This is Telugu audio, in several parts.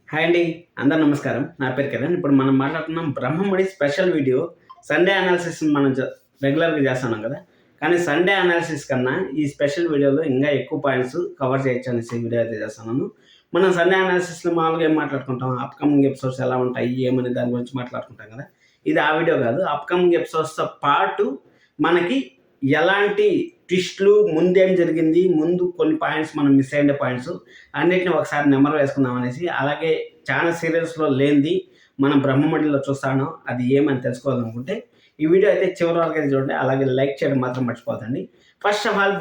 హాయ్ అండి. అందరు నమస్కారం. నా పేరు కిరణ్. ఇప్పుడు మనం మాట్లాడుతున్నాం Brahmamudi special video. Sunday analysis మనం రెగ్యులర్‌గా చేస్తున్నాం కదా! కానీ సండే అనాలిసిస్ కన్నా ఈ స్పెషల్ వీడియోలో ఇంకా ఎక్కువ పాయింట్స్ కవర్ చేయొచ్చు అనేసి వీడియో అయితే చేస్తున్నాను. మనం సండే అనాలిసిస్‌లో మామూలుగా ఏం మాట్లాడుకుంటాం, అప్‌కమింగ్ ఎపిసోడ్స్ ఎలా ఉంటాయి, ఏమనే దాని గురించి మాట్లాడుకుంటాం కదా! ఇది ఆ వీడియో కాదు. అప్‌కమింగ్ ఎపిసోడ్స్‌తో పాటు మనకి ఎలాంటి ట్విస్ట్‌లు, ముందేం జరిగింది, ముందు కొన్ని పాయింట్స్ మనం మిస్ అయిన పాయింట్స్ అన్నిటిని ఒకసారి నెమరు వేసుకుందాం అనేసి, అలాగే చాలా సీరియల్స్‌లో లేనిది మనం బ్రహ్మముడిలో చూస్తాను అది ఏమని తెలుసుకోవాలనుకుంటే ఈ వీడియో అయితే చివరి వరకు అయితే చూడండి. అలాగే లైక్ చేయడం మాత్రం మర్చిపోకండి. First of all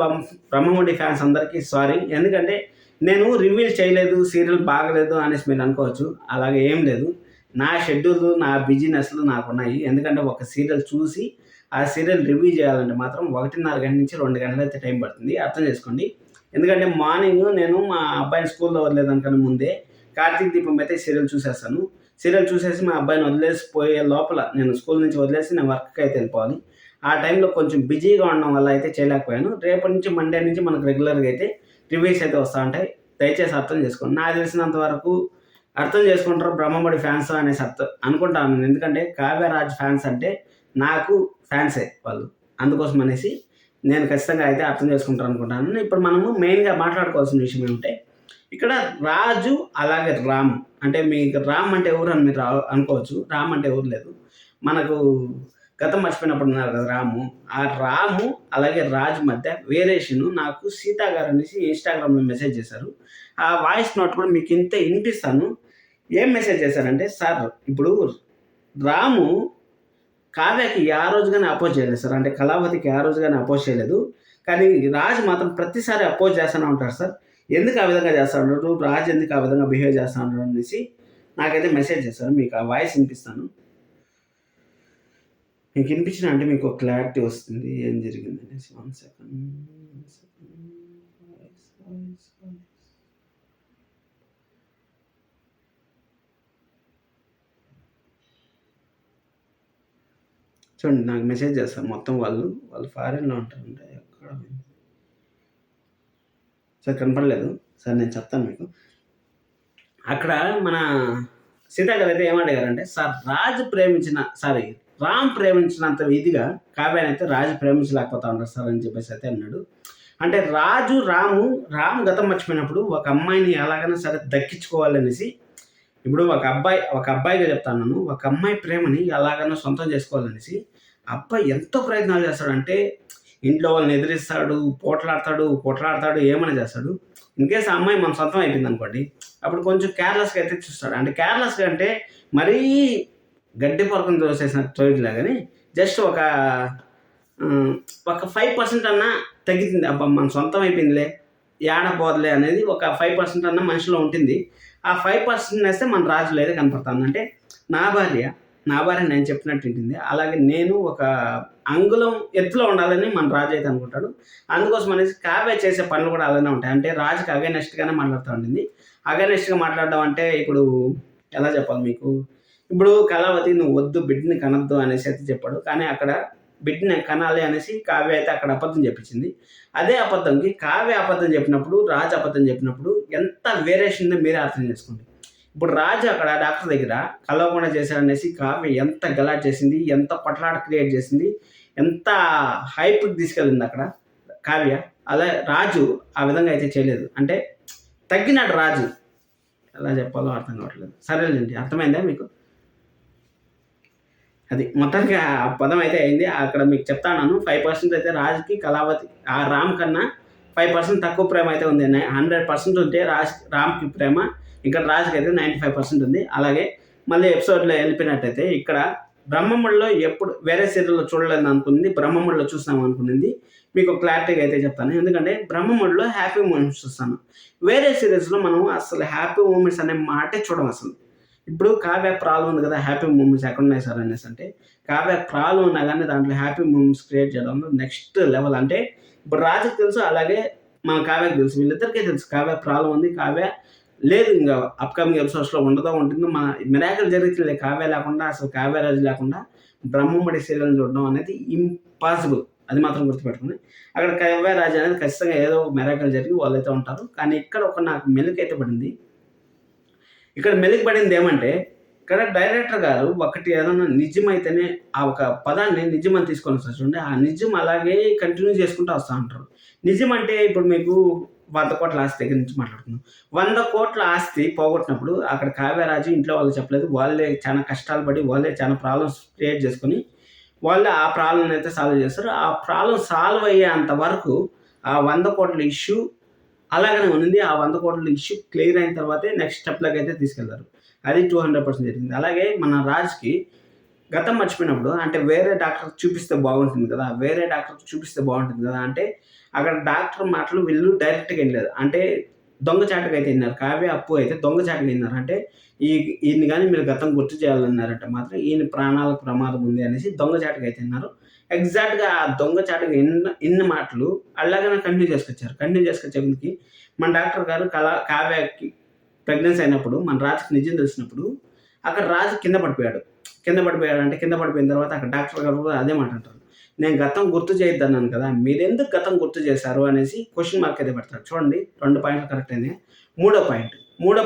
Brahmamudi fans అందరికీ సారీ. ఎందుకంటే నేను రివీల్ చేయలేదు, సీరియల్ బాగలేదు అనేసి మీరు అనుకోవచ్చు. అలాగే ఏం లేదు. నా షెడ్యూల్, నా బిజీనెస్‌లు నాకున్నాయి. ఎందుకంటే ఒక సీరియల్ చూసి ఆ సీరియల్ రివ్యూ చేయాలంటే మాత్రం 1:30 గంటల నుంచి 2 గంటలైతే టైం పడుతుంది. అర్థం చేసుకోండి. ఎందుకంటే మార్నింగ్ నేను మా అబ్బాయిని స్కూల్‌లో వదిలేదానికన్నా ముందే కార్తీక దీపం అయితే సీరియల్ చూసేస్తాను. సీరియల్ చూసేసి మా అబ్బాయిని వదిలేసి పోయే లోపల నేను స్కూల్ నుంచి వదిలేసి నేను వర్క్‌కి అయితే వెళ్ళిపోవాలి. ఆ టైంలో కొంచెం బిజీగా ఉండడం వల్ల అయితే చేయలేకపోయాను. రేపటి నుంచి మండే నుంచి మనకు రెగ్యులర్‌గా అయితే రివ్యూస్ అయితే వస్తా ఉంటాయి. దయచేసి అర్థం చేసుకోండి. నాకు తెలిసినంత వరకు అర్థం చేసుకుంటారు బ్రహ్మముడి ఫ్యాన్స్ అనేసి అనుకుంటాను. ఎందుకంటే కావ్యరాజ్ ఫ్యాన్స్ అంటే నాకు ఫ్యాన్సే వాళ్ళు. అందుకోసం అనేసి నేను ఖచ్చితంగా అయితే అర్థం చేసుకుంటారు అనుకుంటాను. ఇప్పుడు మనము మెయిన్‌గా మాట్లాడుకోవాల్సిన విషయం ఏమంటే ఇక్కడ రాజు అలాగే రామ్ అంటే మీకు రామ్ అంటే ఎవరు అని మీరు అనుకోవచ్చు. రామ్ అంటే ఎవరు లేదు. మనకు గతం మర్చిపోయినప్పుడు ఉన్నారు కదా రాము. ఆ రాము అలాగే రాజు మధ్య వేరియేషను నాకు సీతా గారు అనేసి ఇన్‌స్టాగ్రామ్‌లో మెసేజ్ చేశారు. ఆ వాయిస్ నోట్ కూడా మీకు ఇంత వినిపిస్తాను. ఏం మెసేజ్ చేశారంటే, సార్ ఇప్పుడు రాము కావ్యకి ఆ రోజు గాని అపోజ్ చేయలేదు సార్. అంటే కళావతికి ఆ రోజు గాని అపోజ్ చేయలేదు. కానీ రాజు మాత్రం ప్రతిసారి అపోజ్ చేస్తూనే ఉంటాడు సార్. ఎందుకు ఆ విధంగా చేస్తా ఉన్నాడు? రాజు ఎందుకు ఆ విధంగా బిహేవ్ చేస్తా ఉన్నాడు అనేసి నాకైతే మెసేజ్ చేశారు. మీకు ఆ వాయిస్ వినిపిస్తాను. మీకు వినిపించిన అంటే మీకు క్లారిటీ వస్తుంది ఏం జరిగిందనేసి. 1 సెకండ్. చూడండి నాకు మెసేజ్ చేస్తారు మొత్తం వాళ్ళు ఫారిన్‌లో ఉంటారంట. ఎక్కడ సార్ కనపడలేదు. సార్ నేను చెప్తాను మీకు. అక్కడ మన సీత గారు అయితే ఏమడిగారంటే, సార్ రామ్ ప్రేమించినంత ఇదిగా కావ్యాన్ని అయితే రాజు ప్రేమించలేకపోతా ఉంటారు సార్ అని చెప్పేసి అయితే అన్నాడు. అంటే రాము గతం మర్చిపోయినప్పుడు ఒక అమ్మాయిని ఎలాగైనా సరే దక్కించుకోవాలనేసి ఇప్పుడు ఒక అబ్బాయిగా చెప్తాను. ఒక అమ్మాయి ప్రేమని ఎలాగైనా సొంతం చేసుకోవాలనేసి అబ్బాయి ఎంతో ప్రయత్నాలు చేస్తాడంటే ఇంట్లో వాళ్ళని ఎదిరిస్తాడు, కొట్లాడతాడు, ఏమైనా చేస్తాడు. ఇన్‌కేస్ ఆ అమ్మాయి మన సొంతం అయిపోయింది అనుకోండి, అప్పుడు కొంచెం కేర్‌లెస్‌గా అయితే చూస్తాడు. అంటే కేర్‌లెస్‌గా అంటే మరీ గడ్డి పరకం తోసేసినట్టు తోయట్లే గానీ జస్ట్ ఒక 5% అన్నా తగ్గుతుంది. అబ్బా! మన సొంతం అయిపోయిందిలే, యాడ పోదులే అనేది ఒక 5% అన్నా మనిషిలో ఉంటుంది. ఆ 5% నేస్తే మన రాజులో అయితే కనపడతాను. అంటే నా భార్య నేను చెప్పినట్టు వింటుంది. అలాగే నేను ఒక అంగుళం ఎత్తులో ఉండాలని మన రాజు అయితే అనుకుంటాడు. అందుకోసం అనేసి కావ్య చేసే పనులు కూడా అలానే ఉంటాయి. అంటే రాజుకి అగైనెస్ట్‌గానే మాట్లాడుతూ ఉంటుంది. అగైనెస్ట్‌గా మాట్లాడడం అంటే ఇప్పుడు ఎలా చెప్పాలి మీకు? ఇప్పుడు కళావతి నువ్వు వద్దు బిడ్డని కనొద్దు అనేసి అయితే చెప్పాడు. కానీ అక్కడ బిడ్డని కనాలి అనేసి కావ్య అయితే అక్కడ అబద్ధం చెప్పించింది. అదే అబద్ధంకి కావ్య అబద్ధం చెప్పినప్పుడు, రాజు అబద్ధం చెప్పినప్పుడు ఎంత వేరియేషన్ ఉందో మీరే అర్థం చేసుకోండి. ఇప్పుడు రాజు అక్కడ డాక్టర్ దగ్గర కలవకుండా చేశాడనేసి కావ్య ఎంత గలాట్ చేసింది, ఎంత కొట్లాట క్రియేట్ చేసింది, ఎంత హైప్‌కి తీసుకెళ్ళింది అక్కడ కావ్య. అలా రాజు ఆ విధంగా అయితే చేయలేదు. అంటే తగ్గినాడు రాజు. ఎలా చెప్పాలో అర్థం కావట్లేదు. సరేలేండి, అర్థమైందా మీకు? అది మొత్తానికి ఆ పదం అయితే అయింది. అక్కడ మీకు చెప్తాను 5% అయితే రాజుకి కళావతి ఆ రామ్ కన్నా 5% తక్కువ ప్రేమ అయితే ఉంది. 100% ఉంటే రామ్‌కి ప్రేమ, ఇక్కడ రాజుకి అయితే 95% ఉంది. అలాగే మళ్ళీ ఎపిసోడ్‌లో వెళ్ళిపోయినట్టయితే ఇక్కడ బ్రహ్మముడిలో ఎప్పుడు వేరే సీరియల్‌లో చూడలేదు అనుకుంది, బ్రహ్మముడిలో చూసాం అనుకునింది. మీకు క్లారిటీగా అయితే చెప్తాను. ఎందుకంటే బ్రహ్మముడిలో హ్యాపీ మూమెంట్స్ చూస్తాను. వేరే సీరియల్స్‌లో మనం అసలు హ్యాపీ మూమెంట్స్ అనే మాటే చూడం అసలు. ఇప్పుడు కావ్య ప్రాబ్లమ్ ఉంది కదా! హ్యాపీ మూమెంట్స్ ఎక్కడున్నాయి సార్ అనేసి అంటే, కావ్య ప్రాబ్లమ్ ఉన్నా గానీ దాంట్లో హ్యాపీ మూమెంట్స్ క్రియేట్ చేయడంలో నెక్స్ట్ లెవెల్. అంటే ఇప్పుడు రాజుకి తెలుసు, అలాగే మన కావ్యకి తెలుసు. వీళ్ళిద్దరికీ తెలుసు కావ్య ప్రాబ్లమ్ ఉంది. కావ్య లేదు ఇంగ అప్‌కమింగ్ ఎపిసోడ్స్‌లో ఉంటుంది. మన మిరాకిల్ జరుగుతుంది కావ్య లేకుండా, అసలు కావ్యరాజు లేకుండా బ్రహ్మముడి సీరియల్‌ని చూడడం అనేది ఇంపాసిబుల్. అది మాత్రం గుర్తుపెట్టుకోండి. అక్కడ కావ్యరాజు అనేది ఖచ్చితంగా ఏదో ఒక మిరాకిల్ జరిగి వాళ్ళైతే ఉంటారు. కానీ ఇక్కడ ఒక నాకు మెలికైతే పడింది. ఇక్కడ మెలికపడింది ఏమంటే, ఇక్కడ డైరెక్టర్ గారు ఒకటి ఏదన్నా నిజమైతేనే ఆ ఒక పదాన్ని నిజమని తీసుకొని వస్తారు చూడండి. ఆ నిజం అలాగే కంటిన్యూ చేసుకుంటూ వస్తా ఉంటారు. నిజం అంటే ఇప్పుడు మీకు 100,00,00,000 ఆస్తి దగ్గర నుంచి మాట్లాడుకుందాం. 100,00,00,000 ఆస్తి పోగొట్టినప్పుడు అక్కడ కావ్యరాజు ఇంట్లో వాళ్ళకి చెప్పలేదు. వాళ్ళే చాలా కష్టాలు పడి, వాళ్ళే చాలా ప్రాబ్లమ్స్ క్రియేట్ చేసుకొని, వాళ్ళే ఆ ప్రాబ్లమ్‌ని అయితే సాల్వ్ చేస్తారు. ఆ ప్రాబ్లమ్ సాల్వ్ అయ్యేంత వరకు ఆ 100,00,00,000 ఇష్యూ అలాగనే ఉంది. ఆ 100,00,00,000 ఇష్యూ క్లియర్ అయిన తర్వాతే నెక్స్ట్ స్టెప్‌లోకి అయితే తీసుకెళ్లారు. అది 200% జరిగింది. అలాగే మన రాజ్‌కి గతం మర్చిపోయినప్పుడు అంటే వేరే డాక్టర్‌కి చూపిస్తే బాగుంటుంది కదా! వేరే డాక్టర్‌కి చూపిస్తే బాగుంటుంది కదా! అంటే అక్కడ డాక్టర్ మాటలు వీళ్ళు డైరెక్ట్‌గా ఇనలేదు. అంటే దొంగచాటుగా ఇన్నారు. కావ్య, అప్పు అయితే దొంగచాటుగా ఇన్నారు. అంటే ఈయన్ని గాని మీరు గతం గుర్తు చేయాలన్నారంటే మాత్రం ఈయన ప్రాణాలకు ప్రమాదం ఉంది అనేసి దొంగచాటుగా అయితే ఇన్నారు. ఎగ్జాక్ట్‌గా ఆ దొంగచాటుగా ఇన్న మాటలు అలాగనే కంటిన్యూ చేసుకొచ్చారు. కంటిన్యూ చేసుకొచ్చే ముందుకి మన డాక్టర్ గారు కావ్యకి ప్రెగ్నెన్సీ అయినప్పుడు మన రాజుకి నిజం తెలిసినప్పుడు అక్కడ రాజు కింద పడిపోయాడు. కింద పడిపోయాడంటే కింద పడిపోయిన తర్వాత అక్కడ డాక్టర్ గారు కూడా అదే మాట అంటారు. నేను గతం గుర్తు చేయొద్దన్నాను కదా! మీరెందుకు గతం గుర్తు చేశారు అనేసి క్వెషన్ మార్క్ అయితే పెడతాడు. చూడండి 2 పాయింట్లు కరెక్ట్ అయినాయి. మూడో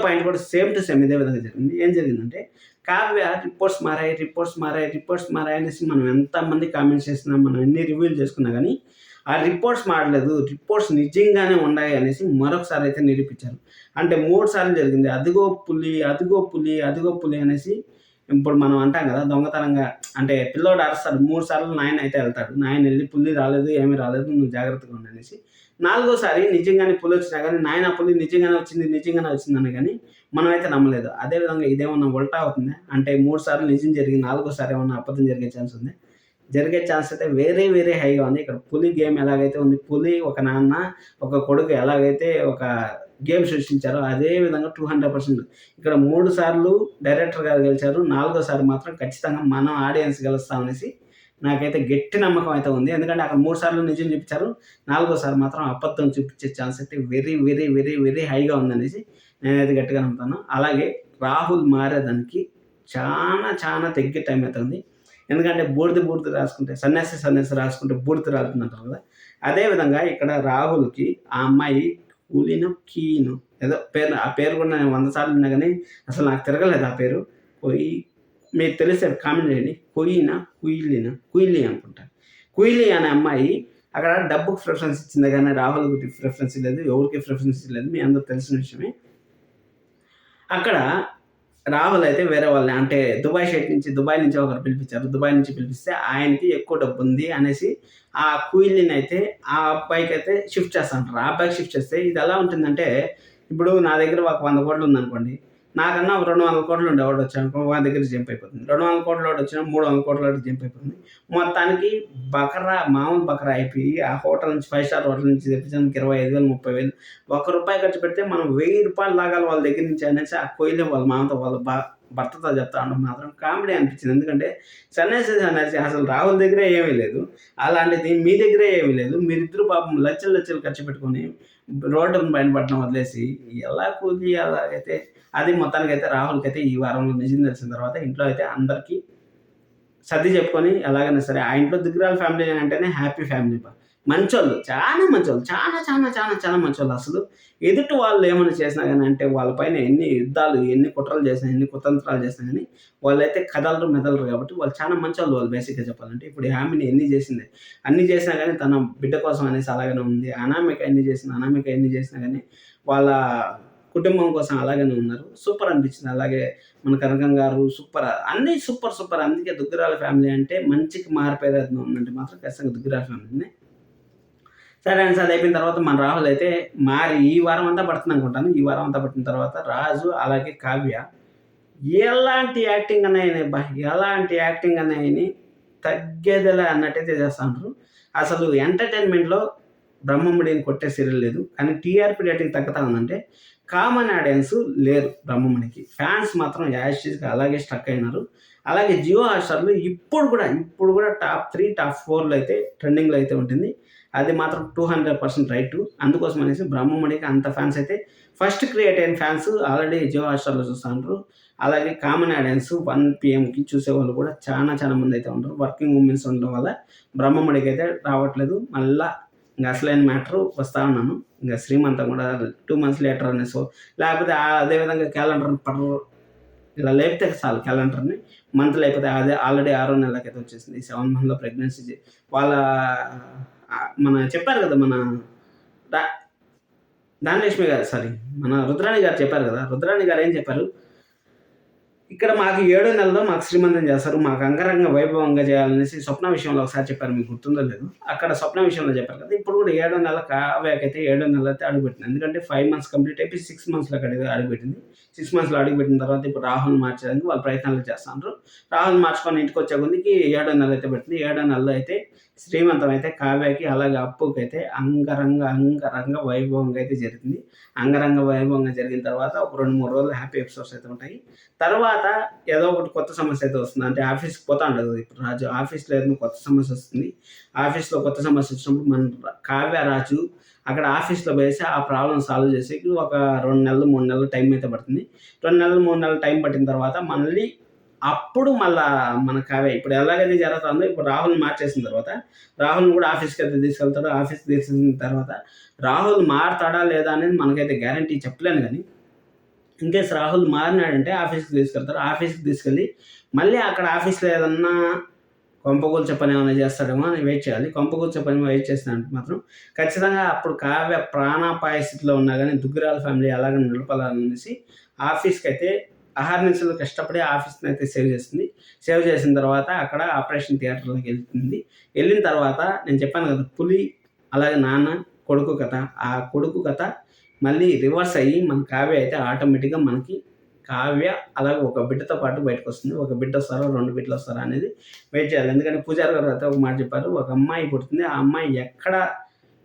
పాయింట్ కూడా సేమ్ టు సేమ్ ఇదే విధంగా జరిగింది. ఏం జరిగిందంటే కావ్య రిపోర్ట్స్ మారాయి అనేసి మనం ఎంతమంది కామెంట్స్ చేసినా, మనం ఎన్ని రివ్యూలు చేసుకున్నా గానీ, ఆ రిపోర్ట్స్ మారలేదు. రిపోర్ట్స్ నిజంగానే ఉన్నాయి అనేసి మరొకసారి అయితే నిరూపించారు. అంటే 3 సార్లు జరిగింది. అదిగో పులి అనేసి ఇప్పుడు మనం అంటాం కదా! దొంగతనంగా అంటే పిల్లోడు అరుస్తాడు. 3 సార్లు నాయన ఎళ్తాడు. నాయనెళ్లి పులి రాలేదు, ఏమీ రాలేదు. నువ్వు జాగ్రత్తగా ఉండు అనేసి. నాలుగోసారి నిజంగానే పులొచ్చినా గానీ, నాయన పులి నిజంగానే వచ్చిందని గానీ, మనమైతే నమ్మలేదు. అదే విధంగా ఇదేమన్నా ఉల్టా అవుతుందా? అంటే 3 సార్లు నిజం జరిగి, నాలుగోసారి ఏమన్నా అబద్ధం జరిగే ఛాన్స్ ఉందా? జరిగే ఛాన్స్ అయితే వెరీ హైగా ఉంది. ఇక్కడ పులి గేమ్ ఎలాగైతే ఉంది, పులి ఒక నాన్న, ఒక కొడుకు ఎలాగైతే ఒక గేమ్ సృష్టించారో అదే విధంగా 200% ఇక్కడ 3 సార్లు డైరెక్టర్ గారు గెలిచారు. నాలుగోసారి మాత్రం ఖచ్చితంగా మనం ఆడియన్స్ గెలుస్తామనేసి నాకైతే గట్టి నమ్మకం అయితే ఉంది. ఎందుకంటే అక్కడ 3 సార్లు నిజం చూపించారు. నాలుగోసారి మాత్రం అబద్ధం చూపించే ఛాన్స్ అయితే వెరీ హైగా ఉందనేసి నేనైతే గట్టిగా నమ్ముతాను. అలాగే రాహుల్ మారేదానికి చానా దగ్గర టైం అయితే ఉంది. ఎందుకంటే బూడిద రాసుకుంటే సన్యాసి రాసుకుంటే బూడిద రాలుతుందంటారు కదా! అదే విధంగా ఇక్కడ రాహుల్‌కి ఆ అమ్మాయి కీను ఏదో పేరు ఆ పేరు కూడా నేను 100 సార్లు విన్నా గానీ అసలు నాకు తిరగలేదు ఆ పేరు. మీకు తెలిస్తే కామెంట్ చేయండి. కుయిలి అనుకుంటా. కుయిలి అనే అమ్మాయి అక్కడ డబ్బుకి ప్రిఫరెన్స్ ఇచ్చిందే గానీ రాహుల్‌కి ప్రిఫరెన్స్ ఇవ్వలేదు. ఎవరికీ ప్రిఫరెన్స్ ఇవ్వలేదు. మీ అందరికి తెలిసిన విషయమే. అక్కడ రాహుల్ అయితే వేరే వాళ్ళని అంటే దుబాయ్ నుంచి ఒకరు పిలిపించారు. దుబాయ్ నుంచి పిలిపిస్తే ఆయనకి ఎక్కువ డబ్బుంది అనేసి ఆ కుయిలిని అయితే ఆ అబ్బాయికైతే షిఫ్ట్ చేస్తారంటారు. ఆ అబ్బాయికి షిఫ్ట్ చేస్తే ఇది ఎలా ఉంటుందంటే ఇప్పుడు నా దగ్గర ఒక 100,00,00,000 ఉందనుకోండి. నాకన్నా ఒక 200,00,00,000 ఉండేవాడు వచ్చాడనుకో వాడి దగ్గర జంప్ అయిపోతుంది. 200,00,00,000 వచ్చినా 300,00,00,000 జంప్ అయిపోతుంది. మొత్తానికి మామూలు బకరా అయిపోయి ఆ హోటల్ నుంచి 5 స్టార్ హోటల్ నుంచి తెప్పించడానికి 25,000, 30,000 ₹1 ఖర్చు పెడితే మనం ₹1000 లాగాలి వాళ్ళ దగ్గర నుంచి అనేసి ఆ కోయిలే వాళ్ళ మామతో వాళ్ళ భర్తతో చెప్తా ఉండడం మాత్రం కామెడీ అనిపించింది. ఎందుకంటే సన్యాసి అసలు రాహుల్ దగ్గరే ఏమీ లేదు. అలాంటిది మీ దగ్గరే ఏమీ లేదు. మీరిద్దరు పాపం లక్షలు ఖర్చు పెట్టుకొని రోడ్డున బయటపడడం వదిలేసి ఎలా కూలి అలాగైతే అది మొత్తానికైతే రాహుల్‌కైతే ఈ వారంలో నిజం తెలిసిన తర్వాత ఇంట్లో అయితే అందరికీ సర్ది చెప్పుకొని ఎలాగైనా సరే ఆ ఇంట్లో దిగ్గరాల ఫ్యామిలీ అంటేనే హ్యాపీ ఫ్యామిలీ. మంచోళ్ళు. చాలా మంచోళ్ళు. చాలా మంచోళ్ళు అసలు. ఎదుటి వాళ్ళు ఏమైనా చేసినా గాని అంటే వాళ్ళ పైన ఎన్ని యుద్ధాలు, ఎన్ని కుట్రలు చేసినా, ఎన్ని కుతంత్రాలు చేసినా గాని వాళ్ళైతే కదలరు, మెదలరు కాబట్టి వాళ్ళు చాలా మంచోళ్ళు వాళ్ళు బేసిక్‌గా చెప్పాలంటే. ఇప్పుడు ఈ ఆమెని ఎన్ని చేసింది. అన్ని చేసినా గాని తన బిడ్డ కోసం అనేసి అలాగనే ఉంది. అనామిక ఎన్ని చేసినా గాని వాళ్ళ కుటుంబం కోసం అలాగనే ఉన్నారు. సూపర్ అనిపించింది. అలాగే మన కనకం గారు సూపర్. అన్నీ సూపర్. అందుకే దుగ్గిరాల ఫ్యామిలీ అంటే మంచికి మారిపోయే ప్రయత్నం ఉందంటే మాత్రం ఖచ్చితంగా దుగ్గిరాల ఫ్యామిలీనే. సరే అని అది అయిపోయిన తర్వాత మన రాహుల్ అయితే మారి ఈ వారం అంతా పడుతుందనుకుంటాను. ఈ వారం అంతా పట్టిన తర్వాత రాజు అలాగే కావ్య ఎలాంటి యాక్టింగ్ అన్నాయని తగ్గేదేలే అన్నట్టయితే చేస్తా ఉంటారు. అసలు ఎంటర్‌టైన్‌మెంట్‌లో బ్రహ్మముడిని కొట్టే సీరియల్ లేదు. కానీ టీఆర్‌పీ రేటింగ్ తగ్గుతా ఉందంటే కామన్ ఆడియన్స్ లేరు బ్రహ్మముడికి. ఫ్యాన్స్ మాత్రం యాజ్ టీజ్‌గా అలాగే స్టక్ అయినారు. అలాగే జియో హాట్‌స్టార్‌లో ఇప్పుడు కూడా టాప్ 3, టాప్ 4లో అయితే ట్రెండింగ్‌లో అయితే ఉంటుంది. అది మాత్రం 200% రైటు. అందుకోసం అనేసి బ్రహ్మముడికి అంత ఫ్యాన్స్ అయితే ఫస్ట్ క్రియేట్ అయిన ఫ్యాన్స్ ఆల్రెడీ జియో హాట్‌స్టార్‌లో చూస్తా ఉంటారు. అలాగే కామన్ ఆడియన్స్ 1 పీఎంకి చూసేవాళ్ళు కూడా చాలా మంది అయితే ఉంటారు. వర్కింగ్ ఉమెన్స్ ఉండడం వల్ల బ్రహ్మముడికి అయితే రావట్లేదు. మళ్ళా ఇంకా అసలైన మ్యాటరు వస్తూ ఉన్నాను. ఇంకా శ్రీమంతం కూడా 2 మంత్స్ లేటర్ అని. సో లేకపోతే అదేవిధంగా క్యాలెండర్ ఇలా లేపితే చాలు క్యాలెండర్ని. మంత్ లేకపోతే అదే ఆల్రెడీ 6వ నెలకైతే వచ్చేసింది. 7 మంత్లో ప్రెగ్నెన్సీ వాళ్ళ మన చెప్పారు కదా, మన ధనలక్ష్మి గారు, సారీ, మన రుద్రాణి గారు చెప్పారు కదా. రుద్రాణి గారు ఏం చెప్పారు, ఇక్కడ మాకు 7వ నెలలో మాకు శ్రీమంతం చేస్తారు, మాకు అంగరంగ వైభవంగా చేయాలనేసి స్వప్న విషయంలో ఒకసారి చెప్పారు. మీకు గుర్తుందో లేదు, అక్కడ స్వప్న విషయంలో చెప్పారు కదా. ఇప్పుడు కూడా 7వ నెల కావ్యకైతే 7వ నెల అయితే అడుగుపెట్టింది. ఎందుకంటే 5 మంత్స్ కంప్లీట్ అయిపోయి 6 మంత్స్లో అడుగుపెట్టింది. 6 మంత్స్లో అడుగుపెట్టిన తర్వాత ఇప్పుడు రాహుల్ మార్చడానికి వాళ్ళు ప్రయత్నాలు చేస్తున్నారు. రాహుల్ మార్చుకొని ఇంటికి వచ్చే కొద్దికి 7వ నెల అయితే పెట్టింది. 7వ నెలలో అయితే శ్రీమంతం అయితే కావ్యకి అలాగే అప్పుకి అయితే అంగరంగ వైభవంగా అయితే జరిగింది. అంగరంగ వైభవంగా జరిగిన తర్వాత ఒక 2-3 రోజులు హ్యాపీ ఎపిసోడ్స్ అయితే ఉంటాయి. తర్వాత ఏదో ఒకటి కొత్త సమస్య అయితే వస్తుంది. అంటే ఆఫీస్కి పోతా ఉండదు ఇప్పుడు రాజు. ఆఫీస్లో ఏదైనా కొత్త సమస్య వస్తుంది. ఆఫీస్లో కొత్త సమస్య వచ్చినప్పుడు మన కావ్య రాజు అక్కడ ఆఫీస్లో పోయేసి ఆ ప్రాబ్లం సాల్వ్ చేసేకి ఒక 2 నెలలు 3 నెలలు టైం అయితే పడుతుంది. 2 నెలలు 3 నెలలు టైం పట్టిన తర్వాత మళ్ళీ అప్పుడు మళ్ళా మన కావ్య ఇప్పుడు ఎలాగైతే జరుగుతుందో, ఇప్పుడు రాహుల్ మార్చేసిన తర్వాత రాహుల్ని కూడా ఆఫీస్కి అయితే తీసుకెళ్తాడు. ఆఫీస్కి తీసుకెళ్ళిన తర్వాత రాహుల్ మారుతాడా లేదా అనేది మనకైతే గ్యారంటీ చెప్పలేను. కానీ ఇన్కేస్ రాహుల్ మారినాడంటే ఆఫీస్కి తీసుకెళ్తారు. ఆఫీస్కి తీసుకెళ్ళి మళ్ళీ అక్కడ ఆఫీస్లో ఏదన్నా కొంపగూల్చే పని ఏమైనా చేస్తాడేమో అని వెయిట్ చేయాలి. కొంపగూల్చే పని వెయిట్ చేస్తానంటే మాత్రం ఖచ్చితంగా అప్పుడు కావ్య ప్రాణాపాయ స్థితిలో ఉన్నా కానీ దుగ్గిరాల ఫ్యామిలీ అలాగే నిలపాలనేసి ఆఫీస్కి అయితే అహర్నిశలు కష్టపడి ఆఫీస్ని అయితే సేవ్ చేస్తుంది. సేవ్ చేసిన తర్వాత అక్కడ ఆపరేషన్ థియేటర్లోకి వెళ్ళిన తర్వాత నేను చెప్పాను కదా, పులి అలాగే నాన్న కొడుకు కథ. ఆ కొడుకు కథ మళ్ళీ రివర్స్ అయ్యి మన కావ్య అయితే ఆటోమేటిక్గా మనకి కావ్య అలాగే ఒక బిడ్డతో పాటు బయటకు వస్తుంది. ఒక బిడ్డ వస్తారా 2 బిడ్డలు వస్తారా అనేది వెయిట్ చేయాలి. ఎందుకంటే పూజారి గారు అయితే ఒక మాట చెప్పారు, ఒక అమ్మాయి పుడుతుంది, ఆ అమ్మాయి ఎక్కడ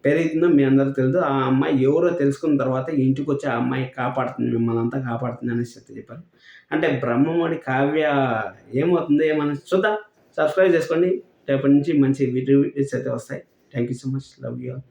పెరుగుతుందో మీ అందరూ తెలియదు, ఆ అమ్మాయి ఎవరో తెలుసుకున్న తర్వాత ఇంటికి వచ్చి ఆ అమ్మాయి కాపాడుతుంది, మిమ్మల్ని అంతా కాపాడుతుంది అనేసి అయితే చెప్పారు. అంటే బ్రహ్మముడి కావ్య ఏమవుతుందో ఏమని చూద్దాం. సబ్స్క్రైబ్ చేసుకోండి. రేపటి నుంచి మంచి వీడియోస్ అయితే వస్తాయి. Thank you so much. Love you all.